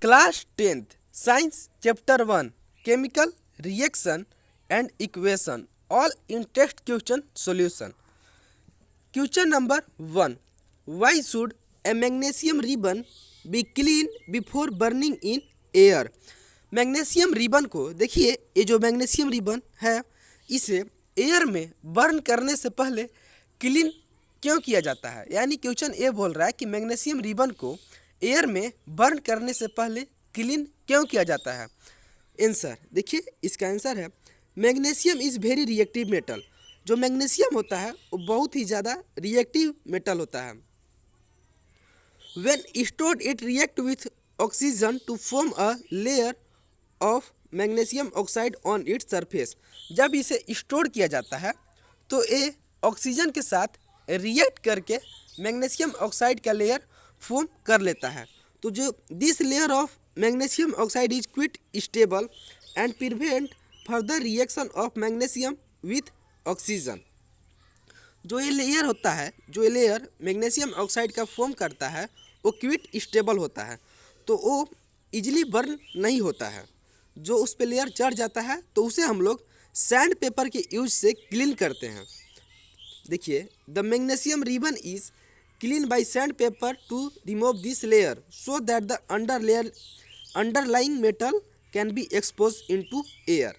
Class 10th science chapter 1 chemical reaction and equation all in text question solution. Question number 1, why should A magnesium ribbon be clean before burning in air. Magnesium ribbon को देखिए, ये जो magnesium ribbon है इसे air में burn करने से पहले क्लीन क्यों किया जाता है। यानी क्वेश्चन ये बोल रहा है कि मैग्नीशियम रिबन को एयर में बर्न करने से पहले क्लीन क्यों किया जाता है। आंसर देखिए, इसका आंसर है magnesium is very reactive metal. जो मैग्नीशियम होता है वो बहुत ही ज़्यादा रिएक्टिव मेटल होता है। When stored it react with oxygen to form a layer of magnesium oxide on its surface. जब इसे स्टोर किया जाता है तो ये ऑक्सीजन के साथ रिएक्ट करके मैग्नीशियम ऑक्साइड का लेयर फॉर्म कर लेता है। तो जो this layer of magnesium oxide is quit stable and prevent further reaction of magnesium with oxygen. जो ये लेयर होता है, जो ये लेयर मैग्नीशियम ऑक्साइड का फॉर्म करता है वो क्विट स्टेबल होता है, तो वो इजीली बर्न नहीं होता है। जो उस पे लेयर चढ़ जाता है तो उसे हम लोग सैंड पेपर के यूज से क्लीन करते हैं। देखिए, the magnesium ribbon is clean bye sand paper two remove this layer so that the underlying metal can be expose into air.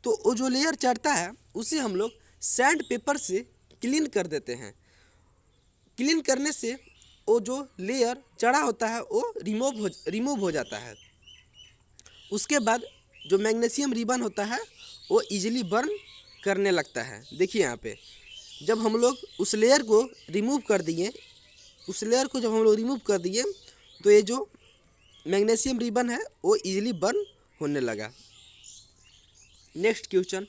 तो वो जो लेयर चढ़ता है उसे हम लोग सैंड पेपर से क्लीन कर देते हैं। क्लीन करने से वो जो लेयर चढ़ा होता है वो रिमूव हो जाता है। उसके बाद जो मैग्नीशियम रिबन होता है वो इजीली बर्न करने लगता है। देखिए यहाँ पे जब हम लोग उस लेयर को रिमूव कर दिए, तो ये जो मैग्नीशियम रिबन है वो इजीली बर्न होने लगा। Next question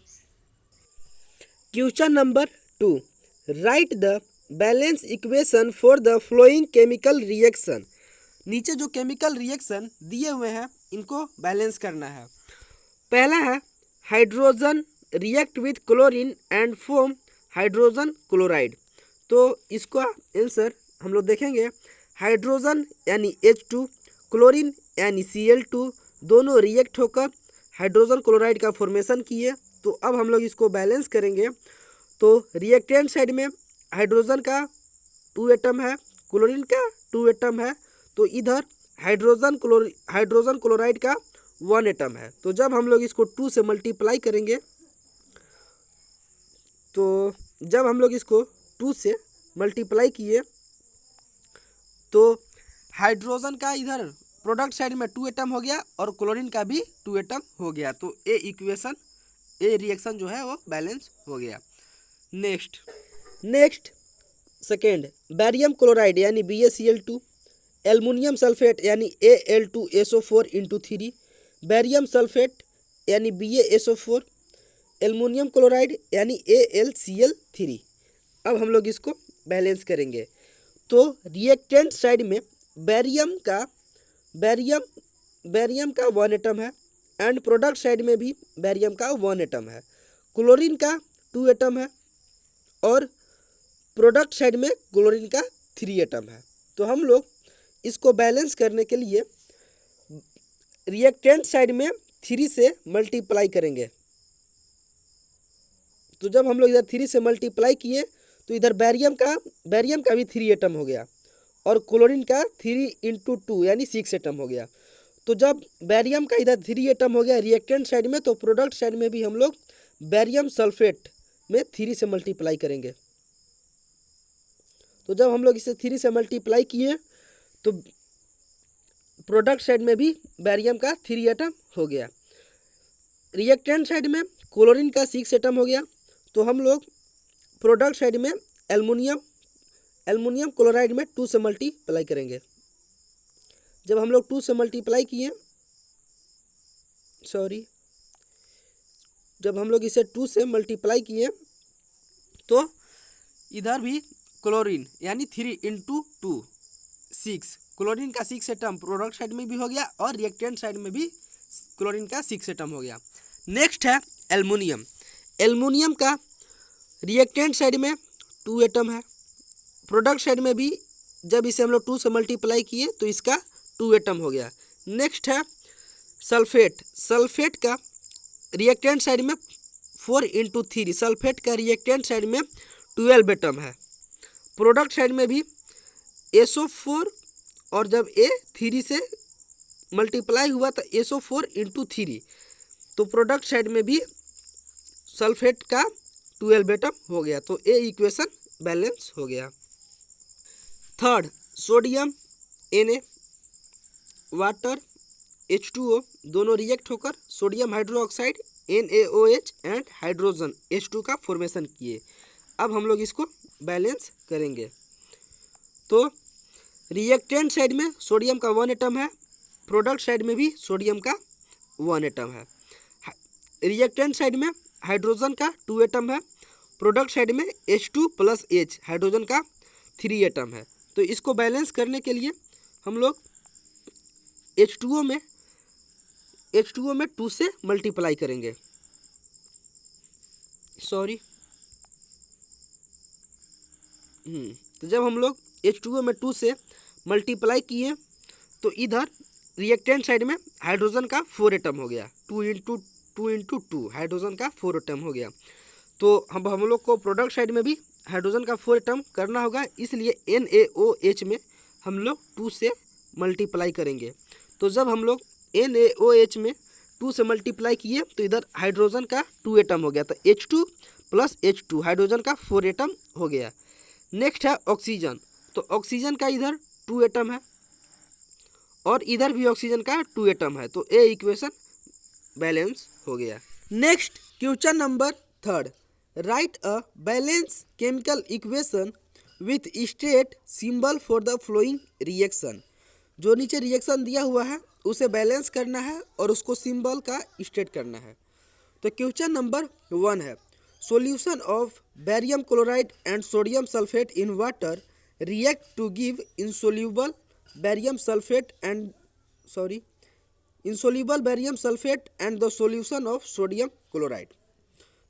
number 2, right the balance equation for the flowing chemical reaction. नीचे जो केमिकल रिएक्शन दिए हुए हैं इनको बैलेंस करना है। पहला है hydrogen react with chlorine and form hydrogen chloride. तो इसका आंसर हम लोग देखेंगे, हाइड्रोजन यानी H2, क्लोरीन यानी Cl2, दोनों रिएक्ट होकर हाइड्रोजन क्लोराइड का फॉर्मेशन किए। तो अब हम लोग इसको बैलेंस करेंगे। तो रिएक्टेंट साइड में हाइड्रोजन का 2 एटम है, क्लोरीन का 2 एटम है, तो इधर हाइड्रोजन क्लोराइड का 1 एटम है। तो जब हम लोग इसको 2 से मल्टीप्लाई करेंगे, तो जब हम लोग इसको 2 से मल्टीप्लाई किए तो हाइड्रोजन का इधर प्रोडक्ट साइड में 2 एटम हो गया और क्लोरीन का भी 2 एटम हो गया। तो ये रिएक्शन जो है वो बैलेंस हो गया। नेक्स्ट सेकेंड, बैरियम क्लोराइड यानी BaCl2, एल्युमिनियम सल्फेट यानी Al2SO4 × 3, बैरियम सल्फेट यानी BaSO4, एल्युमिनियम क्लोराइड यानी AlCl3। अब हम लोग इसको बैलेंस करेंगे। तो रिएक्टेंट साइड में बैरियम का 1 एटम है एंड प्रोडक्ट साइड में भी बैरियम का 1 एटम है। क्लोरीन का 2 एटम है और प्रोडक्ट साइड में क्लोरीन का 3 एटम है। तो हम लोग इसको बैलेंस करने के लिए रिएक्टेंट साइड में 3 से मल्टीप्लाई करेंगे। तो जब हम लोग इधर 3 से मल्टीप्लाई किए तो इधर बैरियम का भी 3 एटम हो गया और क्लोरीन का 3 × 2 यानी 6 एटम हो गया। तो जब बैरियम का इधर 3 एटम हो गया रिएक्टेंट साइड में, तो प्रोडक्ट साइड में भी हम लोग बैरियम सल्फेट में 3 से मल्टीप्लाई करेंगे। तो जब हम लोग इसे 3 से मल्टीप्लाई किए तो प्रोडक्ट साइड में भी बैरियम का 3 एटम हो गया। रिएक्टेंट साइड में क्लोरीन का 6 एटम हो गया। तो हम लोग प्रोडक्ट साइड में एल्युमिनियम क्लोराइड में 2 से मल्टीप्लाई करेंगे। जब हम लोग 2 से मल्टीप्लाई किए, जब हम लोग इसे 2 से मल्टीप्लाई किए तो इधर भी क्लोरीन यानी 3 × 2 6, क्लोरीन का 6 एटम प्रोडक्ट साइड में भी हो गया और रिएक्टेंट साइड में भी क्लोरीन का 6 एटम हो गया। नेक्स्ट है एल्युमिनियम का रिएक्टेंट साइड में 2 एटम है, प्रोडक्ट साइड में भी जब इसे हम लोग 2 से मल्टीप्लाई किए तो इसका 2 एटम हो गया। नेक्स्ट है सल्फेट। सल्फेट का रिएक्टेंट साइड में 4×3, सल्फेट का रिएक्टेंट साइड में 12 एटम है। प्रोडक्ट साइड में भी SO4 और जब A 3 से मल्टीप्लाई हुआ तो SO4×3, तो प्रोडक्ट साइड में भी सल्फेट का 12 एटम हो गया। तो ए इक्वेशन बैलेंस हो गया। Third, sodium Na, water H2O दोनों रिएक्ट होकर sodium hydroxide NaOH and hydrogen H2 का फॉर्मेशन किए। अब हम लोग इसको बैलेंस करेंगे। तो रिएक्टेंट साइड में सोडियम का 1 एटम है, प्रोडक्ट साइड में भी सोडियम का 1 एटम है। रिएक्टेंट साइड में हाइड्रोजन का 2 एटम है, प्रोडक्ट साइड में H2+H हाइड्रोजन का 3 एटम है। तो इसको बैलेंस करने के लिए हम लोग H2O में 2 से मल्टीप्लाई करेंगे। तो जब हम लोग H2O में 2 से मल्टीप्लाई किए तो इधर रिएक्टेंट साइड में हाइड्रोजन का 4 एटम हो गया। 2 हाइड्रोजन का 4 एटम हो गया। तो हम लोग को प्रोडक्ट साइड में भी हाइड्रोजन का 4 एटम करना होगा, इसलिए NaOH में हम लोग 2 से मल्टीप्लाई करेंगे। तो जब हम लोग NaOH में 2 से मल्टीप्लाई किए तो इधर हाइड्रोजन का 2 एटम हो गया, तो H2+H2 हाइड्रोजन का 4 एटम हो गया। नेक्स्ट है ऑक्सीजन। तो ऑक्सीजन का इधर 2 एटम है और इधर भी ऑक्सीजन का 2 एटम है। तो ए इक्वेशन बैलेंस हो गया। Next question number 3, right a balance chemical equation with state symbol for the following reaction. जो नीचे रिएक्शन दिया हुआ है उसे बैलेंस करना है और उसको सिंबल का स्टेट करना है। तो क्वेश्चन नंबर 1 है, solution of barium chloride and sodium sulfate in water react to give insoluble barium sulfate and the solution of sodium chloride।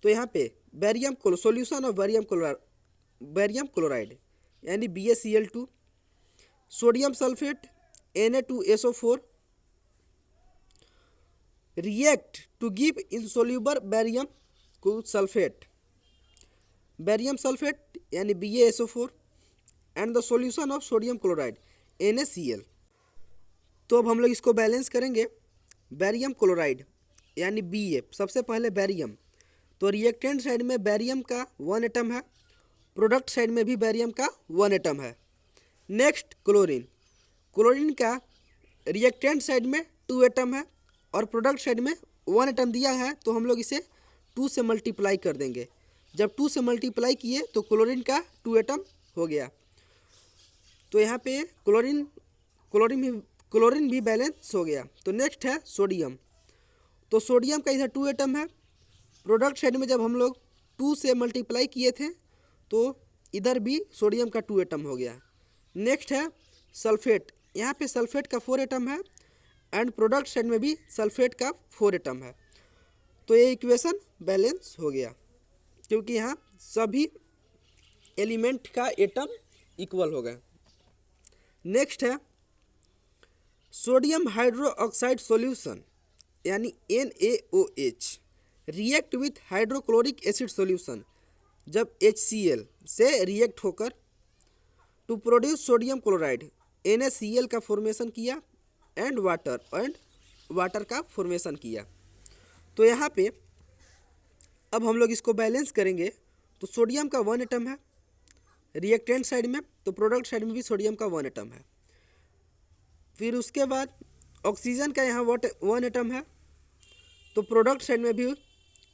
तो यहाँ पे solution of barium chloride यानी BaCl2, sodium sulphate Na2SO4 react to give insoluble barium sulphate यानी BaSO4 and the solution of sodium chloride NaCl। तो अब हम लोग इसको बैलेंस करेंगे। बैरियम क्लोराइड यानी Ba, सबसे पहले बैरियम, तो रिएक्टेंट साइड में बैरियम का 1 एटम है, प्रोडक्ट साइड में भी बैरियम का 1 एटम है। नेक्स्ट क्लोरीन का रिएक्टेंट साइड में 2 एटम है और प्रोडक्ट साइड में 1 एटम दिया है, तो हम लोग इसे 2 से मल्टीप्लाई कर देंगे। जब 2 से मल्टीप्लाई किए तो क्लोरीन का 2 एटम हो गया। तो यहाँ पे क्लोरीन भी बैलेंस हो गया। तो नेक्स्ट है सोडियम। तो सोडियम का इधर 2 एटम है, प्रोडक्ट साइड में जब हम लोग 2 से मल्टीप्लाई किए थे तो इधर भी सोडियम का 2 एटम हो गया। नेक्स्ट है सल्फेट। यहाँ पे सल्फेट का 4 एटम है एंड प्रोडक्ट साइड में भी सल्फेट का 4 एटम है। तो ये इक्वेशन बैलेंस हो गया क्योंकि यहाँ सभी एलिमेंट का एटम इक्वल हो गया। नेक्स्ट है सोडियम हाइड्रोक्साइड सॉल्यूशन यानी NaOH react with hydrochloric acid solution. जब HCl से रिएक्ट होकर to produce sodium chloride NaCl का फॉर्मेशन किया एंड वाटर का फॉर्मेशन किया। तो यहाँ पे अब हम लोग इसको बैलेंस करेंगे। तो सोडियम का 1 एटम है रिएक्टेंट साइड में, तो प्रोडक्ट साइड में भी सोडियम का 1 एटम है। फिर उसके बाद ऑक्सीजन का यहाँ 1 एटम है, तो प्रोडक्ट साइड में भी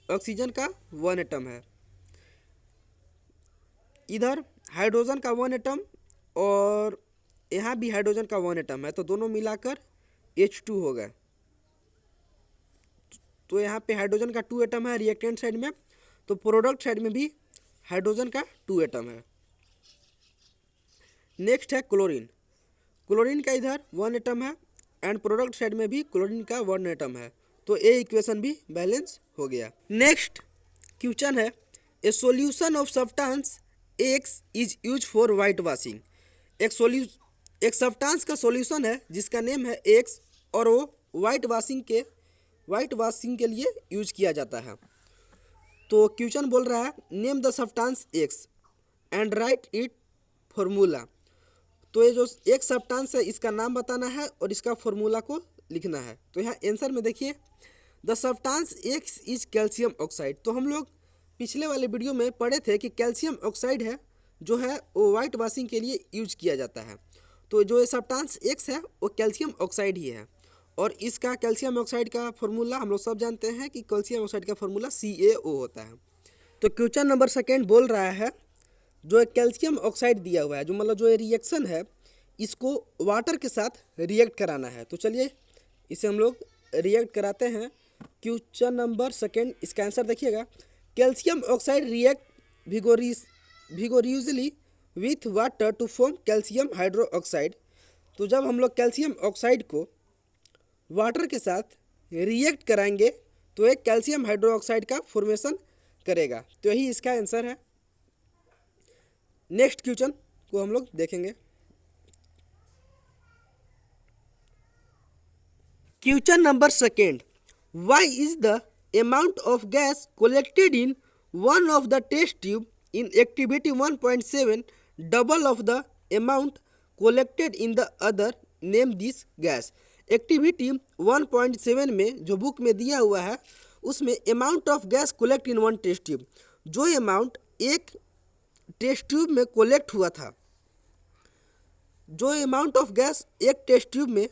ऑक्सीजन का 1 एटम है। इधर हाइड्रोजन का 1 एटम और यहाँ भी हाइड्रोजन का 1 एटम है, तो दोनों मिलाकर H2 हो गए। तो यहाँ पे हाइड्रोजन का 2 एटम है रिएक्टेंट साइड में, तो प्रोडक्ट साइड में भी हाइड्रोजन का 2 एटम है। नेक्स्ट है क्लोरीन का इधर 1 एटम है एंड प्रोडक्ट साइड में भी क्लोरीन का 1 एटम है। तो ए इक्वेशन भी बैलेंस हो गया। नेक्स्ट क्वेश्चन है, ए solution of substance X is use for white washing. एक सब्सटेंस का सॉल्यूशन है जिसका नेम है X और वो वाइट वाशिंग के लिए यूज किया जाता है। तो क्वेश्चन बोल रहा है name the substance x and right it formula. तो ये जो एक सब्सटेंस है इसका नाम बताना है और इसका फॉर्मूला को लिखना है। तो यहाँ आंसर में देखिए the substance x is calcium oxide. तो हम लोग पिछले वाले वीडियो में पढ़े थे कि कैल्शियम ऑक्साइड है जो है वो वाइट वाशिंग के लिए यूज किया जाता है। तो जो ये सब्सटेंस एक्स है वो कैल्शियम ऑक्साइड ही है और इसका कैल्शियम ऑक्साइड का फॉर्मूला हम लोग सब जानते हैं कि कैल्शियम ऑक्साइड का फॉर्मूला CaO होता है। तो क्वेश्चन नंबर सेकेंड बोल रहा है जो एक कैल्शियम ऑक्साइड दिया हुआ है, जो मतलब जो ये रिएक्शन है इसको वाटर के साथ रिएक्ट कराना है। तो चलिए इसे हम लोग रिएक्ट कराते हैं। क्वेश्चन नंबर सेकेंड, इसका आंसर देखिएगा calcium oxide react vigorously with water to form calcium hydroxide. तो जब हम लोग कैल्शियम ऑक्साइड को वाटर के साथ रिएक्ट कराएंगे तो एक कैल्शियम हाइड्रोक्साइड का फॉर्मेशन करेगा। तो यही इसका आंसर है। नेक्स्ट क्वेश्चन को हम लोग देखेंगे। Question number second, why is the amount of gas collected in one of the test tube in activity 1.7 double of the amount collected in the other, name this gas. Activity 1.7 में जो book में दिया हुआ है उसमें amount of gas collect in one test tube, जो amount एक test tube में कोलेक्ट हुआ था, जो अमाउंट ऑफ गैस एक टेस्ट ट्यूब में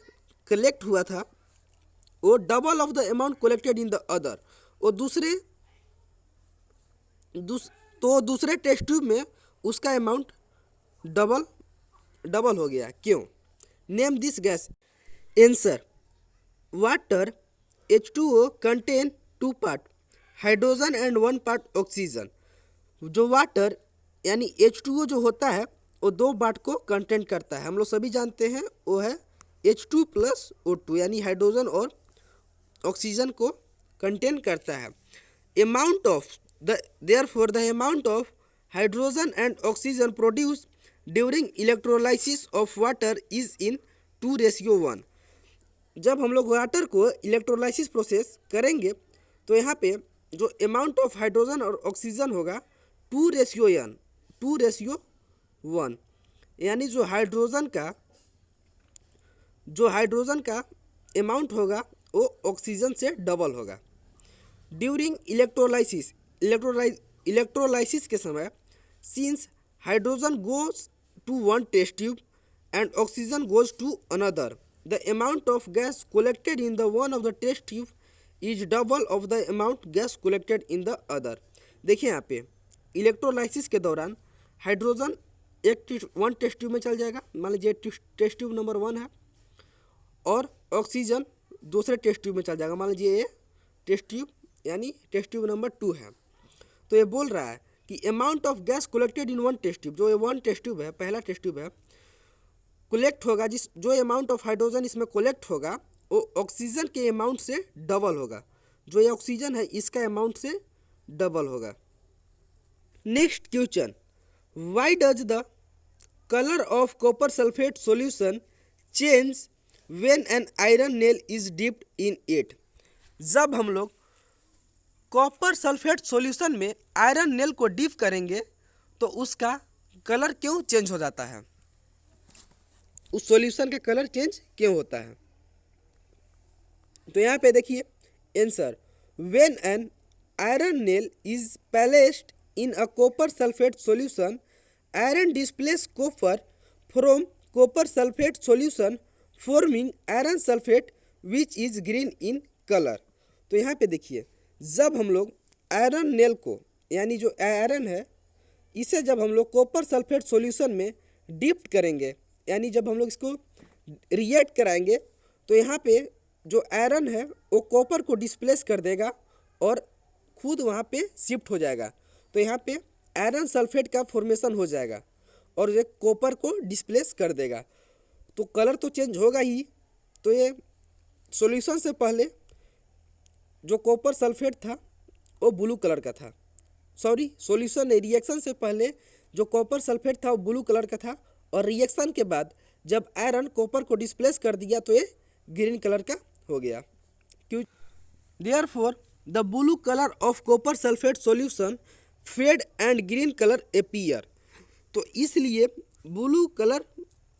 कलेक्ट हुआ था वो double of the amount collected in the other. और दूसरे टेस्ट ट्यूब में उसका अमाउंट डबल हो गया। क्यों? Name this gas. Answer, water H2O contain 2 part hydrogen and 1 part oxygen. जो वाटर यानी H2O जो होता है वो 2 पार्ट को कंटेन करता है। हम लोग सभी जानते हैं वो है H2 + O2 यानी हाइड्रोजन और ऑक्सीजन को कंटेन करता है। Amount of therefore the amount of hydrogen and oxygen produce during electrolysis of water is in 2:1। जब हम लोग वाटर को इलेक्ट्रोलाइसिस प्रोसेस करेंगे तो यहाँ पे जो अमाउंट ऑफ हाइड्रोजन और ऑक्सीजन होगा 2:1, यानी जो हाइड्रोजन का अमाउंट होगा वो ऑक्सीजन से डबल होगा। ड्यूरिंग इलेक्ट्रोलाइसिस के समय since hydrogen goes to one test tube and oxygen goes to another, the amount of gas collected in the one of the test tube is double of the amount gas collected in the other। देखिए यहाँ पे electrolysis के दौरान hydrogen one test tube में चल जाएगा, मान लीजिए टेस्ट ट्यूब नंबर 1 है, और ऑक्सीजन दूसरे टेस्ट ट्यूब में चल जाएगा, मान लीजिए ये टेस्ट ट्यूब यानी टेस्ट ट्यूब नंबर 2 है। तो ये बोल रहा है कि amount of gas collected in one test tube, जो ये 1 टेस्ट ट्यूब है, पहला टेस्ट ट्यूब है, कोलेक्ट होगा, जो अमाउंट ऑफ हाइड्रोजन इसमें कोलेक्ट होगा वो ऑक्सीजन के अमाउंट से डबल होगा। जो ये ऑक्सीजन है इसका अमाउंट से डबल होगा। Next question, why does the colour of copper sulphate solution change when an iron nail is dipped in it. जब हम लोग कॉपर सल्फेट सॉल्यूशन में आयरन नेल को डिप करेंगे तो उसका कलर क्यों चेंज हो जाता है, उस सॉल्यूशन का कलर चेंज क्यों होता है। तो यहाँ पे देखिए answer, when an iron nail is placed in a copper sulphate solution, iron displace copper from copper sulphate solution forming iron sulphate which is green in colour. तो यहाँ पे देखिए जब हम लोग आयरन नेल को यानी जो आयरन है इसे जब हम लोग कॉपर सल्फेट सॉल्यूशन में डिप करेंगे यानी जब हम लोग इसको रिएक्ट कराएंगे तो यहाँ पे जो आयरन है वो कॉपर को डिस्प्लेस कर देगा और खुद वहाँ पे शिफ्ट हो जाएगा। तो यहाँ पे आयरन सल्फेट का फॉर्मेशन हो जाएगा और ये कॉपर को डिस्प्लेस कर देगा। तो कलर तो चेंज होगा ही। तो ये सॉल्यूशन से पहले जो कॉपर सल्फेट था वो ब्लू कलर का था, सॉल्यूशन रिएक्शन से पहले जो कॉपर सल्फेट था वो ब्लू कलर का था, और रिएक्शन के बाद जब आयरन कॉपर को डिस्प्लेस कर दिया तो ये ग्रीन कलर का हो गया। क्यों? Therefore, the blue color of copper sulfate solution fade and green color appear। तो इसलिए ब्लू कलर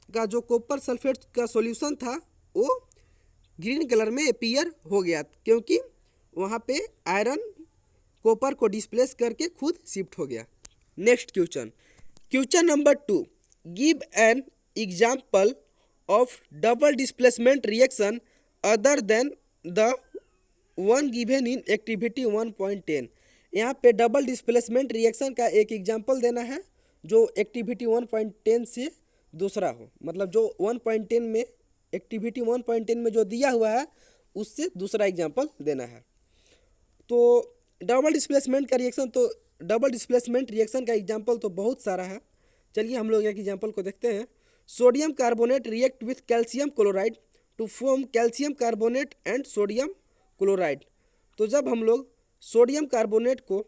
का जो कॉपर सल्फेट का सॉल्यूशन था वो ग्रीन कलर में अपीयर हो गया, क्योंकि वहाँ पे आयरन कॉपर को डिस्प्लेस करके खुद शिफ्ट हो गया। Next question number 2, give an example of double displacement reaction other than the one given in activity 1.10। यहाँ पे डबल डिस्प्लेसमेंट रिएक्शन का एक एग्जाम्पल देना है जो एक्टिविटी 1.10 से दूसरा हो, मतलब जो 1.10 में एक्टिविटी 1.10 में जो दिया हुआ है उससे दूसरा एग्जाम्पल देना है। तो डबल डिस्प्लेसमेंट रिएक्शन का एग्जाम्पल तो बहुत सारा है। चलिए हम लोग एक एग्जाम्पल को देखते हैं। Sodium carbonate react with calcium chloride to form calcium carbonate and sodium chloride. तो जब हम लोग सोडियम कार्बोनेट को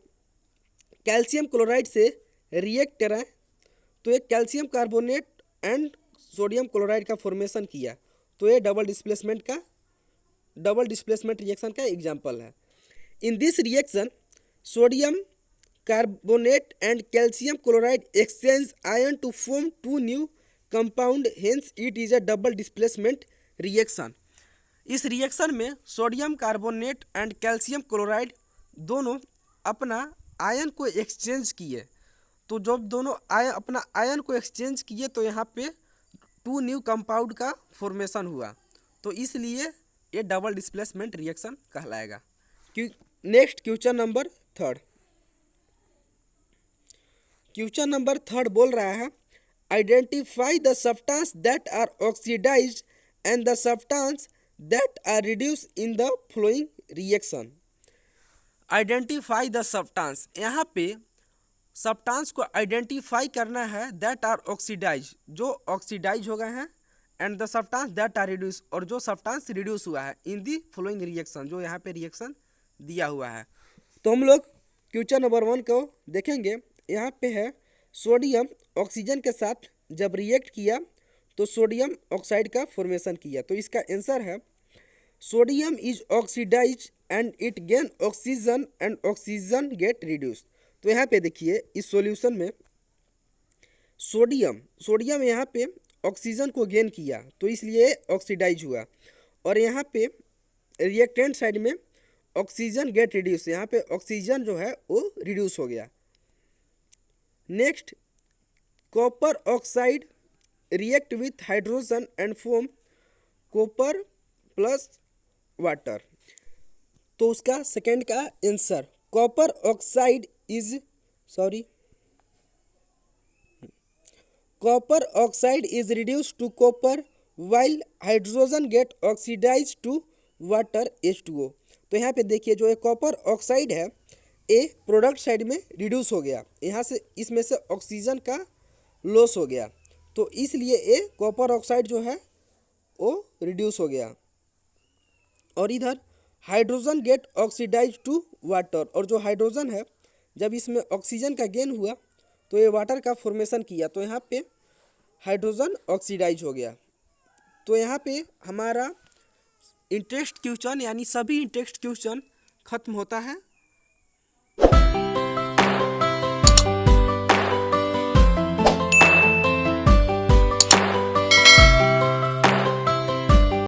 कैल्शियम क्लोराइड से रिएक्ट कराएं तो एक calcium carbonate and sodium chloride का फॉर्मेशन किया, तो ये डबल डिस्प्लेसमेंट रिएक्शन का एग्जाम्पल है। In this reaction sodium carbonate and calcium chloride exchange ion to form two new compound, hence it is a double displacement reaction. इस reaction में sodium carbonate and calcium chloride दोनों अपना ion को exchange किए। तो जब दोनों अपना आयन को एक्सचेंज किए तो यहाँ पे टू न्यू कंपाउंड का फॉर्मेशन हुआ, तो इसलिए ये डबल डिस्प्लेसमेंट रिएक्शन कहलाएगा। नेक्स्ट क्वेश्चन नंबर थर्ड बोल रहा है, identify the substance that are oxidised and the substance that are reduced in the following reaction. Identify the substance, यहाँ पे सब्सटेंस को आइडेंटिफाई करना है दैट आर ऑक्सीडाइज, जो ऑक्सीडाइज हो गए हैं, and the substance that are reduce, और जो सब्सटेंस रिड्यूस हुआ है इन दी फॉलोइंग रिएक्शन, जो यहाँ पे रिएक्शन दिया हुआ है। तो हम लोग क्वेश्चन नंबर 1 को देखेंगे। यहाँ पे है सोडियम ऑक्सीजन के साथ जब रिएक्ट किया तो सोडियम ऑक्साइड का फॉर्मेशन किया, तो इसका आंसर है sodium is oxidise and it gain oxygen and oxygen get reduce. तो यहाँ पे देखिए इस सॉल्यूशन में सोडियम यहाँ पे ऑक्सीजन को गेन किया तो इसलिए ऑक्सीडाइज हुआ, और यहाँ पे रिएक्टेंट साइड में ऑक्सीजन गेट रिड्यूस, यहाँ पे ऑक्सीजन जो है वो रिड्यूस हो गया। Next, copper oxide react with hydrogen and form copper plus water. तो उसका सेकेंड का answer copper oxide is reduced to copper while hydrogen get oxidise to water H2O। तो यहाँ पे देखिए जो ये कॉपर ऑक्साइड है ये प्रोडक्ट साइड में रिड्यूस हो गया, यहाँ से इसमें से ऑक्सीजन का लॉस हो गया, तो इसलिए ये कॉपर ऑक्साइड जो है वो रिड्यूस हो गया। और इधर hydrogen get oxidise to water, और जो हाइड्रोजन है जब इसमें ऑक्सीजन का गेन हुआ तो ये वाटर का फॉर्मेशन किया, तो यहाँ पे हाइड्रोजन ऑक्सीडाइज हो गया। तो यहाँ पे हमारा इंटरेस्ट क्वेश्चन यानी सभी इंटरेस्ट क्वेश्चन खत्म होता है।